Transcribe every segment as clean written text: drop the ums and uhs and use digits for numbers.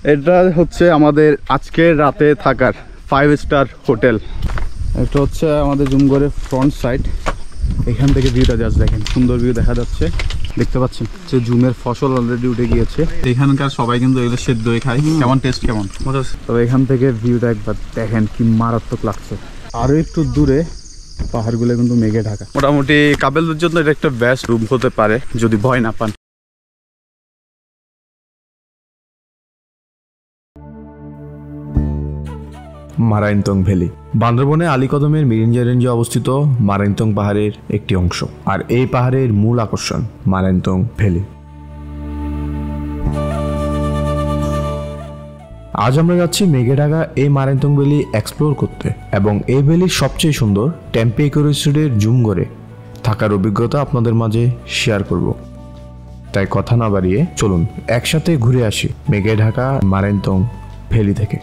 এটা হচ্ছে আমাদের আজকের রাতে থাকার 5 স্টার হোটেল। এটা হচ্ছে আমাদের জুমগড়ের ফ্রন্ট সাইড। এখান থেকে ভিউটা জাস্ট দেখেন, সুন্দর ভিউ দেখা যাচ্ছে। দেখতে পাচ্ছেন যে জুমের ফসল অলরেডি উঠে গিয়েছে। এখানকার সবাই কিন্তু এগুলো সেদ্ধই খায়। কেমন টেস্ট, কেমন? তবে এখান থেকে ভিউটা একবার দেখেন কি মারাত্মক লাগছে। আরো একটু দূরে পাহাড়গুলো কিন্তু মেঘে ঢাকা। মোটামুটি কাপেলদের জন্য এটা একটা বেস্ট রুম হতে পারে যদি ভয় না পান। মারাইনতং ভ্যালি বান্দরবনে আলীকদমের মিরিঞ্জা রেঞ্জে অবস্থিত মারাইনতং পাহাড়ের একটি অংশ, আর এই পাহাড়ের মূল আকর্ষণ মারাইনতং ভ্যালি। আজ আমরা যাচ্ছি মেঘে ঢাকা এই মারাইনতং ভ্যালি এক্সপ্লোর করতে, এবং এই ভ্যালির সবচেয়ে সুন্দর টেম্পে ইকোরিসোর্টের জুমগড়ে থাকার অভিজ্ঞতা আপনাদের মাঝে শেয়ার করব। তাই কথা না বাড়িয়ে চলুন একসাথে ঘুরে আসি মেঘে ঢাকা মারাইনতং ভ্যালি থেকে।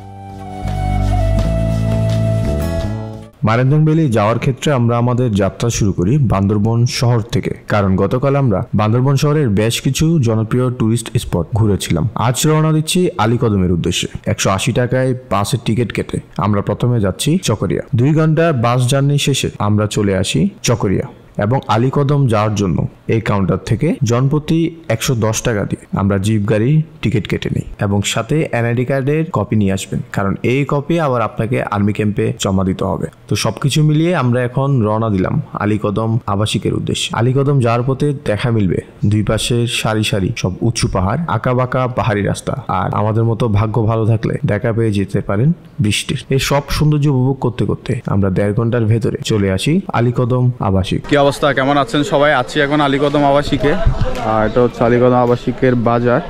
মারাইনতং ভ্যালি যাওয়ার ক্ষেত্রে আমরা আমাদের যাত্রা শুরু করি বান্দরবন শহর থেকে, কারণ গতকাল আমরা বান্দরবন শহরের বেশ কিছু জনপ্রিয় টুরিস্ট স্পট ঘুরেছিলাম। আজ রওনা দিচ্ছি আলীকদমের উদ্দেশ্যে। 180 টাকায় বাসের টিকিট কেটে আমরা প্রথমে যাচ্ছি চকরিয়া। 2 ঘন্টার বাস জার্নি শেষে আমরা চলে আসি চকরিয়া, এবং আলীকদম যাওয়ার জন্য এই কাউন্টার থেকে জনপ্রতি 110 টাকা দিয়ে আমরা জিপ গাড়ির টিকিট কেটে নিই, এবং সাথে এনআইডি কার্ডের কপি নিয়ে আসবেন, কারণ এই কপি আবার আপনাকে আর্মি ক্যাম্পে জমা দিতে হবে। তো সবকিছু মিলিয়ে আমরা এখন রওনা দিলাম আলীকদম আবাসিকের উদ্দেশ্যে। আলীকদম যাওয়ার পথে দেখা মিলবে দুই পাশে সারি সারি সব উঁচু পাহাড়, আঁকা বাঁকা পাহাড়ি রাস্তা, আর আমাদের মতো ভাগ্য ভালো থাকলে দেখা পেয়ে যেতে পারেন বৃষ্টির। এই সব সৌন্দর্য উপভোগ করতে করতে আমরা 1.5 ঘন্টার ভেতরে চলে আসি আলীকদম আবাসিক। কি অবস্থা, কেমন আছেন সবাই? আছি এখন আলীকদম আবাসিকে। আর এটা হচ্ছে আলীকদম আবাসিকের বাজার।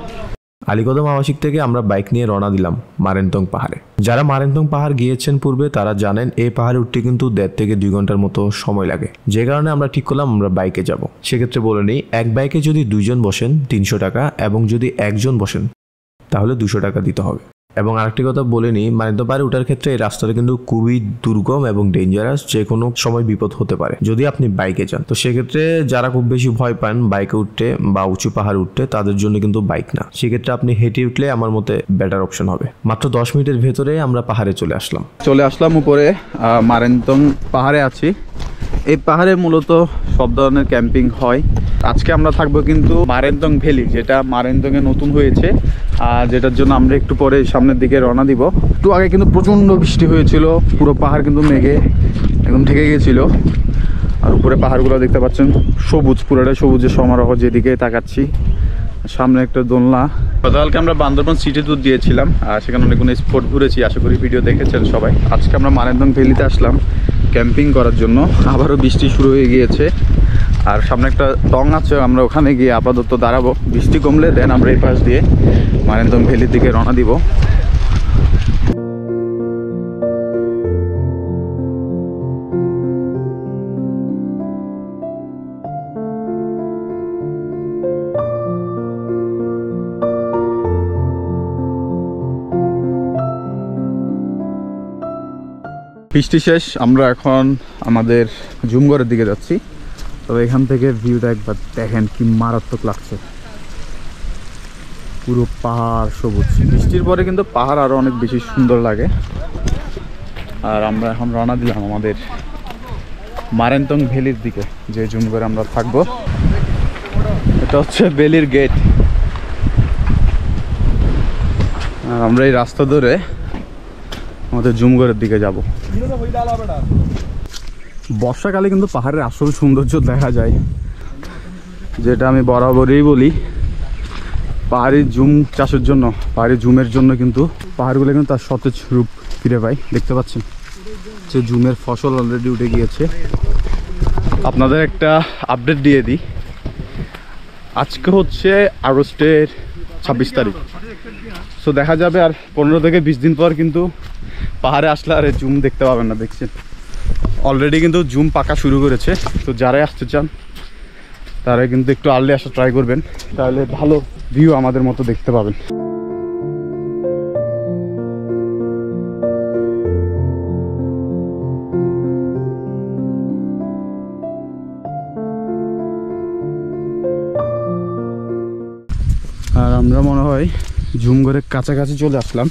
আলীকদম আবাসিক থেকে আমরা বাইক নিয়ে রওনা দিলাম মারাইনতং পাহাড়ে। যারা মারাইনতং পাহাড় গিয়েছেন পূর্বে তারা জানেন এই পাহাড়ে উঠতে কিন্তু 1.5 থেকে 2 ঘন্টার মতো সময় লাগে, যে কারণে আমরা ঠিক করলাম আমরা বাইকে যাব। সেক্ষেত্রে বলে নিই, এক বাইকে যদি 2 জন বসেন 300 টাকা, এবং যদি একজন বসেন তাহলে 200 টাকা দিতে হবে। এবং আরেকটি কথা বলে নিই, মারাইনতং পাহাড়ে ওঠার ক্ষেত্রে এই রাস্তাটা কিন্তু খুবই দুর্গম এবং ডেঞ্জারাস, যে কোনো সময় বিপদ হতে পারে যদি আপনি বাইকে যান। তো সেক্ষেত্রে যারা খুব বেশি ভয় পান বাইকে উঠতে বা উঁচু পাহাড় উঠতে, তাদের জন্য কিন্তু বাইক না। সেক্ষেত্রে আপনি হেঁটে উঠলে আমার মতে বেটার অপশন হবে। মাত্র 10 মিনিটের ভেতরে আমরা পাহাড়ে চলে আসলাম উপরে। মারাইনতং পাহাড়ে আছি। এই পাহাড়ে মূলত সব ধরনের ক্যাম্পিং হয়। আজকে আমরা থাকবো কিন্তু মারাইনতং ভ্যালি, যেটা মারাইনতং এ নতুন হয়েছে, যেটার জন্য আমরা একটু পরে সামনের দিকে রওনা দিব। একটু আগে কিন্তু প্রচণ্ড বৃষ্টি হয়েছিল, পুরো পাহাড় কিন্তু মেঘে একদম ঢেকে গেছিল। আর উপরে পাহাড়গুলো দেখতে পাচ্ছেন সবুজ, পুরোটা সবুজের সমারোহ। যেদিকে তাকাচ্ছি সামনে একটা দোলনা। গতকালকে আমরা বান্দরবন সিটি ট্যুর দিয়েছিলাম, আর সেখানে অনেকগুলো স্পট ঘুরেছি, আশা করি ভিডিও দেখেছেন সবাই। আজকে আমরা মারাইনতং ভ্যালিতে আসলাম ক্যাম্পিং করার জন্য। আবারও বৃষ্টি শুরু হয়ে গিয়েছে, আর সামনে একটা টং আছে, আমরা ওখানে গিয়ে আপাতত দাঁড়াবো। বৃষ্টি কমলে দেন আমরা এই পাশ দিয়ে মারাইনতং ভ্যালির দিকে রওনা দিব। বৃষ্টি শেষ, আমরা এখন আমাদের জুমগড়ের দিকে যাচ্ছি। তবে এখান থেকে ভিউটা একবার দেখেন কি মারাত্মক লাগছে। পুরো পাহাড় সবুজ। বৃষ্টির পরে কিন্তু পাহাড় আরো অনেক বেশি সুন্দর লাগে। আর আমরা এখন রওনা দিলাম আমাদের মারাইনতং ভ্যালির দিকে, যে জুমগড়ে আমরা থাকবো। এটা হচ্ছে ভ্যালির গেট। আর আমরা এই রাস্তা ধরে আমাদের জুমগড়ের দিকে যাব। বর্ষাকালে কিন্তু পাহাড়ের আসল সৌন্দর্য দেখা যায়, যেটা আমি বরাবরই বলি। পাহাড়ি জুম চাষের জন্য, পাহাড়ি জুমের জন্য কিন্তু পাহাড়গুলো কিন্তু তার সতেজ রূপ ফিরে পায়। দেখতে পাচ্ছেন যে জুমের ফসল অলরেডি উঠে গিয়েছে। আপনাদের একটা আপডেট দিয়ে দিই, আজকে হচ্ছে আগস্টের 26 তারিখ। সো দেখা যাবে আর 15 থেকে 20 দিন পর কিন্তু পাহাড়ে আসলে আর জুম দেখতে পাবেন না। দেখছেন অলরেডি কিন্তু জুম পাকা শুরু করেছে। তো যারাই আসতে চান তারা কিন্তু একটু আর্লি আসা ট্রাই করবেন, তাহলে ভালো ভিউ আমাদের মতো দেখতে পাবেন। আর আমরা মনে হয় জুমগড়ের কাছাকাছি চলে আসলাম।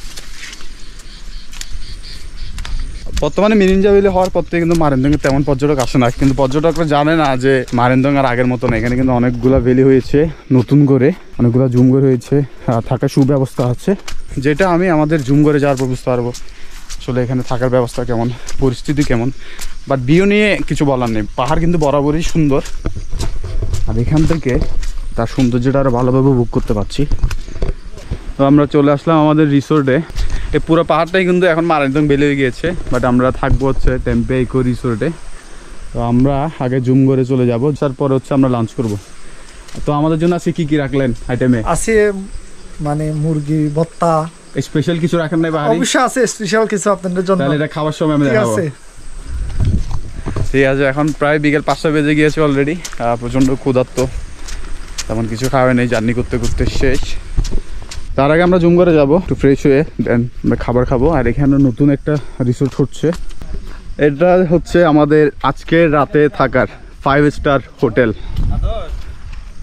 বর্তমানে মিরিঞ্জা ভ্যালি হওয়ার পর থেকে কিন্তু মারেন্দঙ্গে তেমন পর্যটক আসে না, কিন্তু পর্যটকরা জানে না যে মারেন্দং আর আগের মতো না। এখানে কিন্তু অনেকগুলা ভ্যালি হয়েছে, নতুন করে অনেকগুলো জুমগড় হয়েছে, থাকার সুব্যবস্থা আছে, যেটা আমি আমাদের জুমগড়ে যাওয়ার পর বুঝতে পারবো আসলে এখানে থাকার ব্যবস্থা কেমন, পরিস্থিতি কেমন। বাট ভিউ নিয়ে কিছু বলার নেই, পাহাড় কিন্তু বরাবরই সুন্দর, আর এখান থেকে তার সৌন্দর্যটা আরও ভালোভাবে উপভোগ করতে পারছি। তো আমরা চলে আসলাম আমাদের রিসোর্টে। এই পুরো পাহাড়টাই কিন্তু এখন মারেন্দং ভ্যালি হয়ে গিয়েছে, বাট আমরা থাকবো হচ্ছে টেম্পে ইকো রিসোর্টে। তো আমরা আগে জুমগড়ে চলে যাবো, তারপরে হচ্ছে আমরা লাঞ্চ করব। তো আমাদের জন্য আজকে কি কি রাখলেন আইটেমে? আছে মানে মুরগি ভর্তা। স্পেশাল কিছু রাখেন নাই পাহাড়ি? অবশ্যই আছে স্পেশাল কিছু আপনাদের জন্য। তাহলে এটা খাওয়ার সময় আমি ঠিক দেখাবো। আছে ঠিক আছে, এখন প্রায় বিকেল 5টা বেজে গিয়েছে অলরেডি। প্রচণ্ড ক্ষুধার্ত, তেমন কিছু খাওয়া নেই, জার্নি করতে করতে শেষ। তার আগে আমরা জুমগড়ে যাবো, একটু ফ্রেশ হয়ে দেন আমরা খাবার খাবো। আর এখানে নতুন একটা রিসোর্ট হচ্ছে, এটা হচ্ছে আমাদের আজকের রাতে থাকার 5 স্টার হোটেল।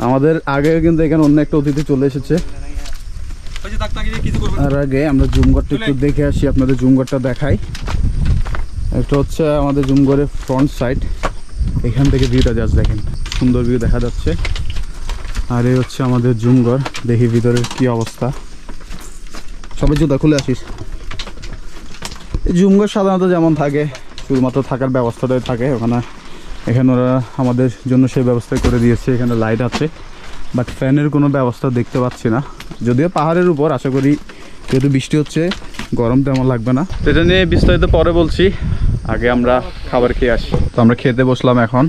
আমাদের আগে কিন্তু এখানে অন্য একটা অতিথি চলে এসেছে। আর আগে আমরা জুমগড়টা একটু দেখে আসি, আপনাদের জুমগড়টা দেখাই। এটা হচ্ছে আমাদের জুমগড়ের ফ্রন্ট সাইড, এখান থেকে ভিউটা জাস্ট দেখেন, সুন্দর ভিউ দেখা যাচ্ছে। আর এই হচ্ছে আমাদের জুমগড়, দেখি ভিতরের কি অবস্থা। সবাই জুতা খুলে আসিস। এই জুমগড় সাধারণত যেমন থাকে, শুধুমাত্র থাকার ব্যবস্থাটাই থাকে ওখানে। এখানে ওরা আমাদের জন্য সেই ব্যবস্থা করে দিয়েছে, এখানে লাইট আছে, বাট ফ্যানের কোনো ব্যবস্থা দেখতে পাচ্ছি না। যদিও পাহাড়ের উপর, আশা করি যেহেতু বৃষ্টি হচ্ছে গরম তেমন লাগবে না। এটা নিয়ে বিস্তারিত পরে বলছি, আগে আমরা খাবার খেয়ে আসি। তো আমরা খেতে বসলাম এখন।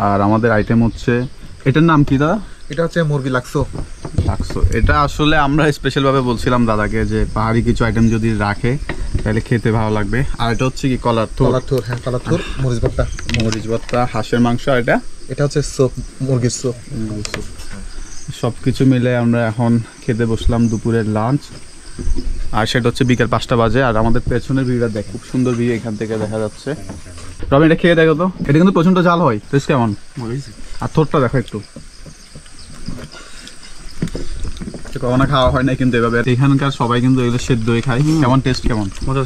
আর আমাদের আইটেম হচ্ছে, এটার নাম কি দাদা? এটা হচ্ছে মুরগি লাক্সো। এটা আসলে আমরা স্পেশালভাবে বলছিলাম দাদাকে যে পাহাড়ি কিছু আইটেম যদি রাখে তাহলে খেতে ভালো লাগবে। আর এটা হচ্ছে কি কলার থোর? হ্যাঁ, কলার থোর, মরিচ ভর্তা। মরিচ ভর্তা, হাঁসের মাংস। এটা হচ্ছে স্যুপ, মুরগির স্যুপ। সব কিছু মিলে আমরা এখন খেতে বসলাম দুপুরের লাঞ্চ। আর সেটা হচ্ছে বিকেল 5টা বাজে। আর আমাদের পেছনের ভিউটা দেখ, খুব সুন্দর ভিউ এখান থেকে দেখা যাচ্ছে। রবি এটা খেয়ে দেখো তো, এটা কিন্তু প্রচন্ড জাল হয়, টেস্ট কেমন? আর থোরটা দেখো একটু, কখনো খাওয়া হয় না কিন্তু এভাবে। এখানকার সবাই কিন্তু এগুলো সেদ্ধ হয়ে খায়। কেমন টেস্ট, কেমন মজা?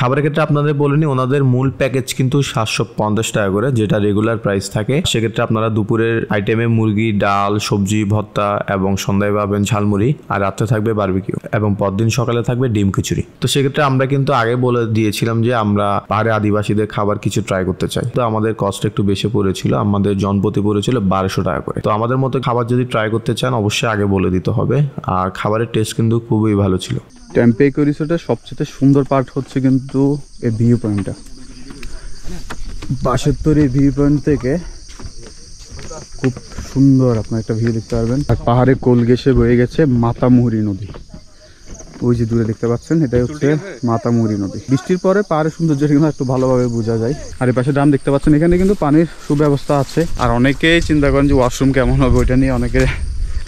খাবারের ক্ষেত্রে আপনাদের বলিনি, ওনাদের মূল প্যাকেজ কিন্তু 750 টাকা করে, যেটা রেগুলার প্রাইস থাকে। সেক্ষেত্রে আপনারা দুপুরের আইটেমে মুরগি, ডাল, সবজি, ভর্তা এবং সন্ধ্যায় পাবেন ঝালমুড়ি, আর রাত্রে থাকবে বারবিকিউ, এবং পরদিন সকালে থাকবে ডিম খিচুড়ি। তো সেক্ষেত্রে আমরা কিন্তু আগে বলে দিয়েছিলাম যে আমরা পাহাড়ে আদিবাসীদের খাবার কিছু ট্রাই করতে চাই। তো আমাদের কস্ট একটু বেশি পড়েছিল, আমাদের জনপ্রতি পড়েছিল 1200 টাকা করে। তো আমাদের মতো খাবার যদি ট্রাই করতে চান অবশ্যই আগে বলে দিতে হবে। আর খাবারের টেস্ট কিন্তু খুবই ভালো ছিল। টেম্পে ইকো রিসোর্টের সবচেয়ে সুন্দর পার্ট হচ্ছে কিন্তু এই ভিউ পয়েন্টটা। বাঁশের তৈরি ভিউ পয়েন্ট থেকে খুব সুন্দর আপনার একটা ভিউ দেখতে পারবেন। আর পাহাড়ে কোল ঘেঁষে বয়ে গেছে মাতামুহুরী নদী, ওই যে দূরে দেখতে পাচ্ছেন, এটাই হচ্ছে মাতামুহুরী নদী। বৃষ্টির পরে পাহাড়ের সৌন্দর্য কিন্তু একটু ভালোভাবে বোঝা যায়। আর এই পাশে ড্রাম দেখতে পাচ্ছেন, এখানে কিন্তু পানির সুব্যবস্থা আছে। আর অনেকেই চিন্তা করেন যে ওয়াশরুম কেমন হবে, ওইটা নিয়ে অনেকে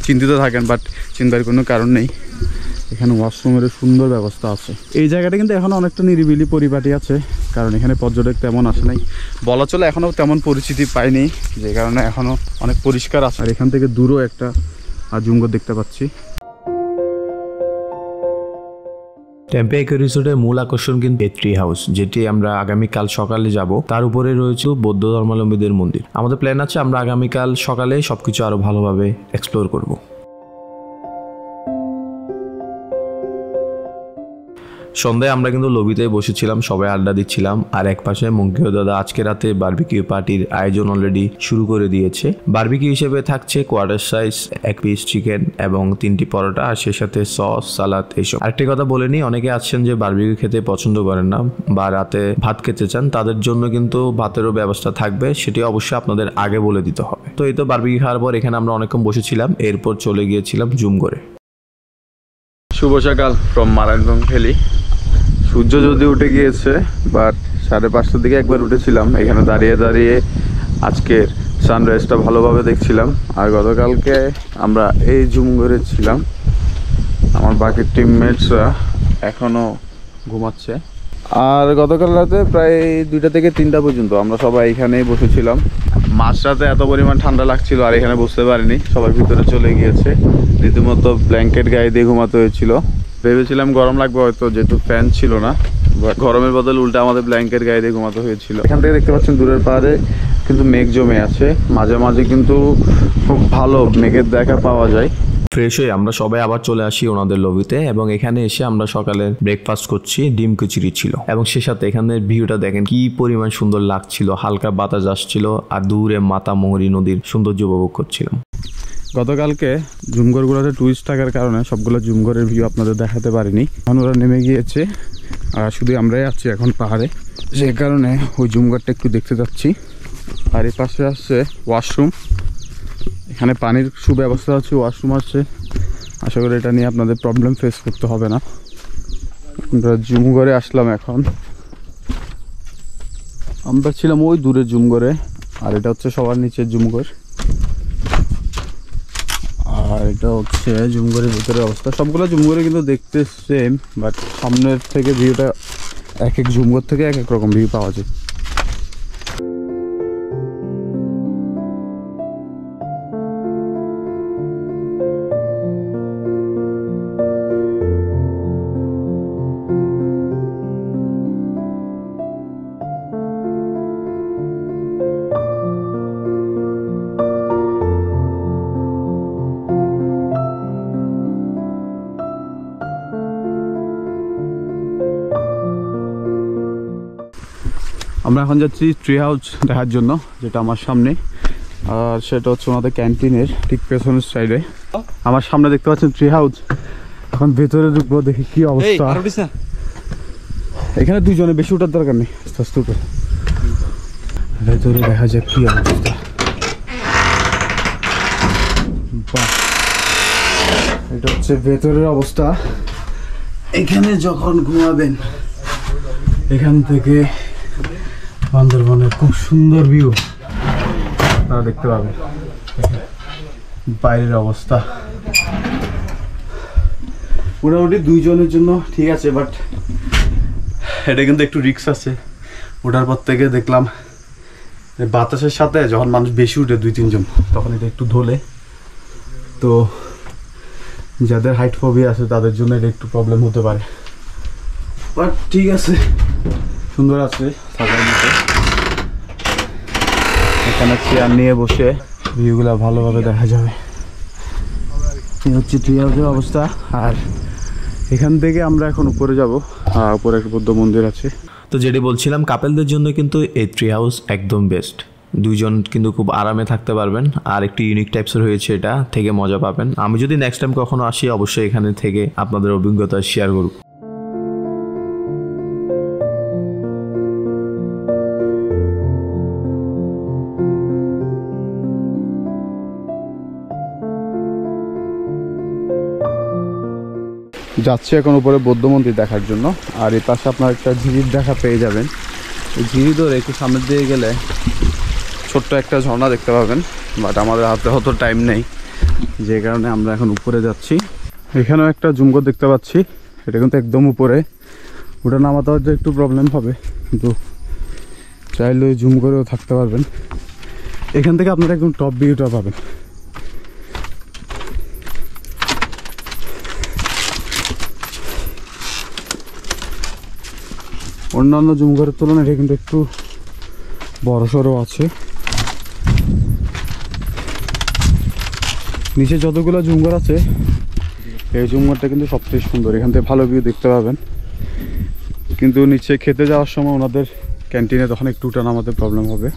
চিন্তিত থাকেন, বাট চিন্তার কোনো কারণ নেই, এখানে ওয়াশরুমের সুন্দর ব্যবস্থা আছে। এই জায়গাটা কিন্তু এখনো অনেকটা নিরিবিলি পরিপাটি আছে, কারণ এখানে পর্যটক তেমন আসে নাই, বলা চলে এখনো তেমন পরিচিতি পাইনি, যে কারণে এখনো অনেক পরিষ্কার আছে। আর এখান থেকে দূরও একটা জুমগড় দেখতে পাচ্ছি। টেম্পে ইকো রিসোর্টের মূল আকর্ষণ কিন্তু ট্রি হাউস, যেটি আমরা আগামীকাল সকালে যাব। তার উপরে রয়েছে বৌদ্ধ ধর্মাবলম্বীদের মন্দির। আমাদের প্ল্যান আছে আমরা আগামীকাল সকালে সবকিছু আরো ভালোভাবে এক্সপ্লোর করব। সন্ধ্যায় আমরা কিন্তু লবিতে বসেছিলাম, সবাই আড্ডা দিচ্ছিলাম। আর এক পাশে মঙ্কিও দাদা আজকে রাতে বারবিকিউ পার্টির আয়োজন অলরেডি শুরু করে দিয়েছে। বারবিকিউ হিসেবে থাকছে কোয়ার্টার সাইজ 1 পিস চিকেন এবং 3টি পরোটা, আর সে সাথে সস, সালাদ, এইসব। আরেকটি কথা বলে নিই, অনেকে আছেন যে বারবিকিউ খেতে পছন্দ করেন না বা রাতে ভাত খেতে চান, তাদের জন্য কিন্তু ভাতেরও ব্যবস্থা থাকবে, সেটি অবশ্যই আপনাদের আগে বলে দিতে হবে। তো এই তো বারবিকিউ খাওয়ার পর এখানে আমরা অনেকক্ষণ বসেছিলাম, এরপর চলে গিয়েছিলাম জুমগড়ে। শুভ সকাল ফ্রম মারেন্দং ভ্যালি। সূর্য যদি উঠে গিয়েছে, বাট 5:30টার দিকে একবার উঠেছিলাম, এখানে দাঁড়িয়ে দাঁড়িয়ে আজকের সানরাইজটা ভালোভাবে দেখছিলাম। আর গতকালকে আমরা এই জুমগড়ে ছিলাম, আমার বাকি টিমমেটসরা এখনও ঘুমাচ্ছে। আর গতকাল রাতে প্রায় 2টা থেকে 3টা পর্যন্ত আমরা সবাই এখানেই বসেছিলাম। মাঝরাতে এত পরিমাণ ঠান্ডা লাগছিল আর এখানে বুঝতে পারিনি, সবার ভিতরে চলে গিয়েছে। রীতিমতো ব্ল্যাঙ্কেট গায়ে দিয়ে ঘুমাতে হয়েছিল। ভেবেছিলাম গরম লাগবে হয়তো, যেহেতু ফ্যান ছিল না, গরমের বদলে উল্টা আমাদের ব্ল্যাঙ্কেট গায়ে দিয়ে ঘুমাতে হয়েছিল। এখান থেকে দেখতে পাচ্ছেন দূরের পাহাড়ে কিন্তু মেঘ জমে আছে, মাঝে মাঝে কিন্তু খুব ভালো মেঘের দেখা পাওয়া যায়। ফ্রেশ হয়ে আমরা সবাই আবার চলে আসি ওনাদের লবিতে এবং এখানে এসে আমরা সকালে ব্রেকফাস্ট করছি। ডিম কচুরি ছিল এবং সে সাথে এখানের ভিউটা দেখেন কি পরিমাণ সুন্দর লাগছিল, হালকা বাতাস আসছিল আর দূরে মাতামুহুরী নদীর সৌন্দর্য উপভোগ করছিলাম। গতকালকে জুমঘরগুলোতে টুরিস্ট থাকার কারণে সবগুলো জুমঘরের ভিউ আপনাদের দেখাতে পারিনি। এখন ওরা নেমে গিয়েছে আর শুধু আমরাই আছি এখন পাহাড়ে, সেই কারণে ওই জুমঘরটা একটু দেখতে যাচ্ছি। আর এই পাশে আসছে ওয়াশরুম, এখানে পানির সুব্যবস্থা আছে, ওয়াশরুম আছে। আশা করি এটা নিয়ে আপনাদের প্রবলেম ফেস করতে হবে না। আমরা জুমঘরে আসলাম এখন। আমরা ছিলাম ওই দূরের জুমঘরে, আর এটা হচ্ছে সবার নিচের জুমঘর, আর এটা হচ্ছে জুমঘরের ভিতরের অবস্থা। সবগুলো জুমঘরে কিন্তু দেখতে সেম, বাট সামনের থেকে ভিউটা এক এক জুমঘর থেকে এক এক রকম ভিউ পাওয়া যায়। আমরা এখন যাচ্ছি ট্রি হাউস দেখার জন্য, যেটা আমার সামনে, আর সেটা হচ্ছে আমাদের ক্যান্টিনের ঠিক পেছনের সাইডে। আমার সামনে দেখতে পাচ্ছেন ট্রি হাউস। এখন ভেতরে ঢুকবো, দেখি কি অবস্থা। এখানে দুজনে, বেশি ওঠার দরকার নেই, আস্তে আস্তে উপরে ভেতরে দেখা যাক কি অবস্থা। বাহ, এটা হচ্ছে ভেতরের অবস্থা। এখানে যখন ঘুমাবেন এখান থেকে বান্দরবনের খুব সুন্দর ভিউ আপনারা দেখতে পাবেন। বাইরের অবস্থা মোটামুটি দুইজনের জন্য ঠিক আছে, বাট এটা কিন্তু একটু রিস্ক আছে। ওঠার পর থেকে দেখলাম বাতাসের সাথে যখন মানুষ বেশি উঠে 2-3 জন, তখন এটা একটু ধোলে। তো যাদের হাইট ফোবিয়া আছে তাদের জন্য এটা একটু প্রবলেম হতে পারে, বাট ঠিক আছে, সুন্দর আছে থাকার মতো। এখানে চেয়ার নিয়ে বসে ভিউগুলো ভালোভাবে দেখা যাবে। এই হচ্ছে ট্রি হাউসের অবস্থা। আর এখান থেকে আমরা এখন উপরে যাব, উপরে একটা বৌদ্ধ মন্দির আছে। তো যেটি বলছিলাম, কাপেলদের জন্য কিন্তু এই ট্রি হাউস একদম বেস্ট। দুইজন কিন্তু খুব আরামে থাকতে পারবেন, আর একটু ইউনিক টাইপসের হয়েছে, এটা থেকে মজা পাবেন। আমি যদি নেক্সট টাইম কখনো আসি অবশ্যই এখানে থেকে আপনাদের অভিজ্ঞতা শেয়ার করব। যাচ্ছি এখন উপরে বৌদ্ধ মন্দির দেখার জন্য। আর এই পাশে আপনার একটা ঝিরির দেখা পেয়ে যাবেন। এই ঝিরি ধরে একটু সামনের দিকে গেলে ছোট্ট একটা ঝর্ণা দেখতে পাবেন, বাট আমাদের হাতে অত টাইম নেই, যে কারণে আমরা এখন উপরে যাচ্ছি। এখানেও একটা জুমঘর দেখতে পাচ্ছি, এটা কিন্তু একদম উপরে। ওটা নামাতে হয়তো একটু প্রবলেম হবে, কিন্তু চাইলে ওই জুমঘরেও থাকতে পারবেন। এখান থেকে আপনারা একদম টপ ভিউটা পাবেন। অন্যান্য জুমঘরের তুলনায় এটা কিন্তু একটু বড়সড় আছে। নিচে যতগুলো জুমঘর আছে এই জুমঘরটা কিন্তু সবচেয়ে সুন্দর, এখান থেকে ভালো ভিউ দেখতে পাবেন। কিন্তু নিচে খেতে যাওয়ার সময় ওনাদের ক্যান্টিনে তখন একটু উঠা নামাতে প্রবলেম হবে।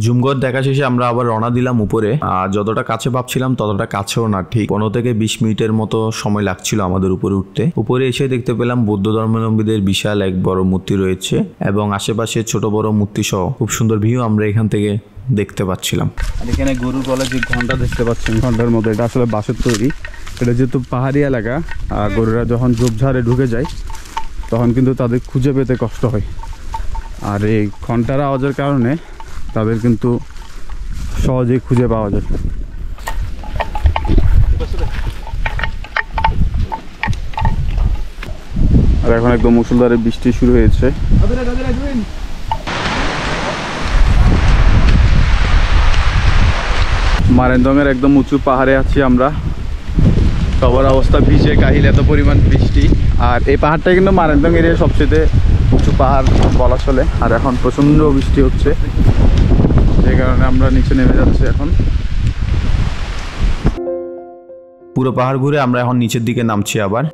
জুমঘর দেখা শেষে আমরা আবার রওনা দিলাম উপরে। আর যতটা কাছে ভাবছিলাম ততটা কাছেও না, ঠিক 15 থেকে 20 মিনিটের মতো সময় লাগছিল আমাদের উপরে উঠতে। উপরে এসে দেখতে পেলাম বৌদ্ধ ধর্মাবলম্বীদের বিশাল এক বড় মূর্তি রয়েছে এবং আশেপাশে ছোট বড় মূর্তি সহ খুব সুন্দর ভিউ আমরা এখান থেকে দেখতে পাচ্ছিলাম। আর এখানে গরুর গলায় যে ঘন্টা দেখতে পাচ্ছেন, ঘন্টার মধ্যে এটা আসলে বাঁশের তৈরি। এটা যেহেতু পাহাড়ি এলাকা, আর গরুরা যখন ঝোপঝাড়ে ঢুকে যায় তখন কিন্তু তাদের খুঁজে পেতে কষ্ট হয়। আর এই ঘন্টার আওয়াজের কারণে তাদের কিন্তু সহজেই খুঁজে পাওয়া যায়। আর এখন একদম মুষলধারে বৃষ্টি শুরু হয়েছে। মারেন্দংয়ের একদম উঁচু পাহাড়ে আছি আমরা। সবার অবস্থা ভিজে কাহিল, এত পরিমাণ বৃষ্টি। আর এই পাহাড়টা কিন্তু মারেন্দং এরিয়ার সবচেয়ে উঁচু পাহাড় বলা চলে। আর এখন প্রচণ্ড বৃষ্টি হচ্ছে, যে কারণে আমরা নিচে নেমে যাচ্ছি এখন। পুরো পাহাড় ঘুরে আমরা এখন নিচের দিকে নামছি আবার।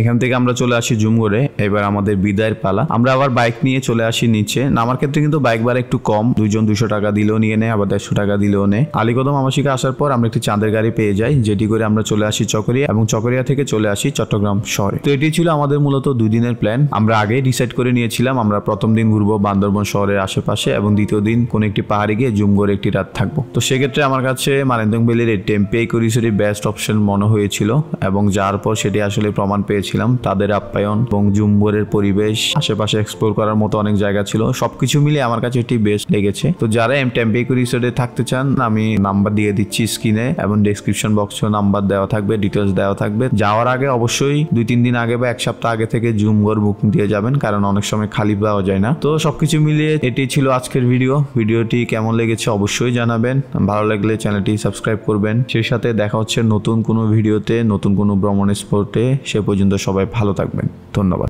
এখান থেকে আমরা চলে আসি জুমগড়ে। এবার আমাদের বিদায়ের পালা। আমরা আবার বাইক নিয়ে চলে আসি নিচে। নামার ক্ষেত্রে কিন্তু বাইক ভাড়া একটু কম, 200 টাকা দিলেও নিয়ে নেয়, আবার 150 টাকা দিলেও নেয়। আলীকদম আবাসিকে আসার পর আমরা একটি চাঁদের গাড়ি পেয়ে যাই, যেটি করে আমরা চলে আসি চকরিয়া, এবং চকরিয়া থেকে চলে আসি চট্টগ্রাম শহরে। তো এটি ছিল আমাদের মূলত 2 দিনের প্ল্যান। আমরা আগেই ডিসাইড করে নিয়েছিলাম আমরা প্রথম দিন ঘুরবো বান্দরবন শহরের আশেপাশে, এবং দ্বিতীয় দিন কোনো একটি পাহাড়ে গিয়ে জুমগড়ে একটি রাত থাকবো। তো সেক্ষেত্রে আমার কাছে মারেন্দং ভ্যালির এই টেম্পে ইকোরিসোর্টই বেস্ট অপশন মনে হয়েছিল, এবং যার পর সেটি আসলে প্রমাণ পেয়েছিলাম। তাদের আপ্যায়ন এবং জুমগড়ের পরিবেশ, আশেপাশে এক্সপ্লোর করার মতো অনেক জায়গা ছিল, সবকিছু মিলে আমার কাছে এটি বেস্ট লেগেছে। তো যারা টেম্পে ইকোরিসোর্টে থাকতে চান, আমি নাম্বার দিয়ে দিচ্ছি স্ক্রিনে, এবং ডেসক্রিপশন বক্সে নাম্বার দেওয়া থাকবে, ডিটেলস দেওয়া থাকবে। যাওয়ার আগে অবশ্যই 2-3 দিন আগে বা 1 সপ্তাহ আগে থেকে জুমগড় বুকিং দিয়ে যাবেন, কারণ অনেক সময় খালি পাওয়া যায় না। তো সবকিছু মিলিয়ে এটি ছিল আজকের ভিডিও। ভিডিওটি কেমন লেগেছে অবশ্যই জানাবেন। ভালো লাগলে চ্যানেলটি সাবস্ক্রাইব করবেন। সেই সাথে দেখা হচ্ছে নতুন কোনো ভিডিওতে, নতুন কোনো ভ্রমণ স্পটে। সে পর্যন্ত সবাই ভালো থাকবেন। ধন্যবাদ।